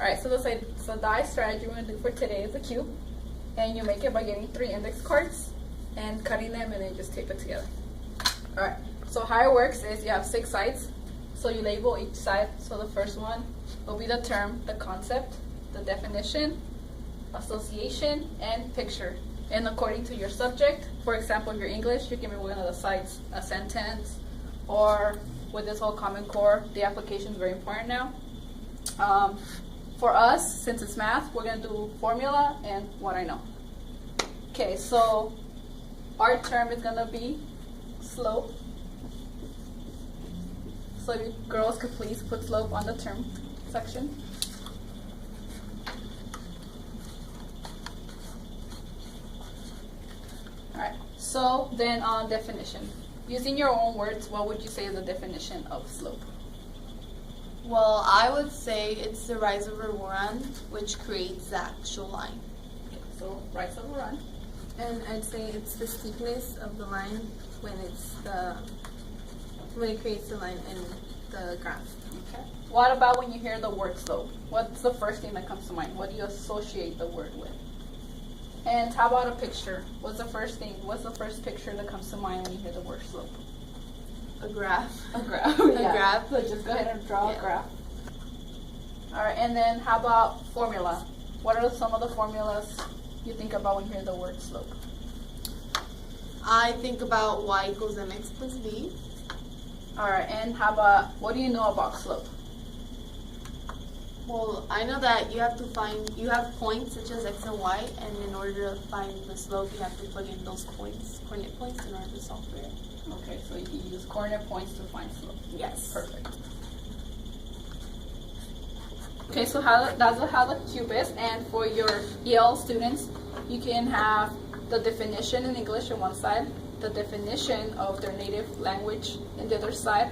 Alright, so the SDAIE strategy we're going to do for today is a cube. And you make it by getting 3 index cards and cutting them and then just tape it together. Alright, so how it works is you have 6 sides. So you label each side. So the first one will be the term, the concept, the definition, association, and picture. And according to your subject, for example, your English, you give me one of the sides, a sentence, or with this whole Common Core, the application is very important now. For us, since it's math, we're going to do formula and what I know. Okay, so our term is going to be slope. So if you girls could please put slope on the term section. Alright, so then on definition. Using your own words, what would you say is the definition of slope? Well, I would say it's the rise over run, which creates the actual line. Okay, so rise over run. And I'd say it's the steepness of the line when it creates the line in the graph. Okay. What about when you hear the word slope? What's the first thing that comes to mind? What do you associate the word with? And how about a picture? What's the first picture that comes to mind when you hear the word slope? A graph. A graph. A Yeah. graph. So just go ahead and draw a graph. Alright, and then how about formula? What are some of the formulas you think about when you hear the word slope? I think about y equals mx plus b. Alright, and how about, what do you know about slope? Well, I know that you have points such as x and y, and in order to find the slope, you have to plug in those coordinate points in order to solve for it. Okay, so you use coordinate points to find slope. Yes. Perfect. Okay, so that's how the cube is, and for your EL students, you can have the definition in English on one side, the definition of their native language in the other side,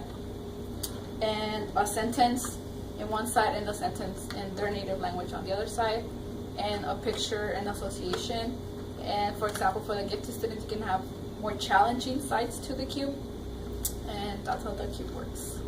and a sentence in one side and a sentence in their native language on the other side, and a picture and association. And for example, for the gifted students, you can have more challenging sides to the cube, and that's how the cube works.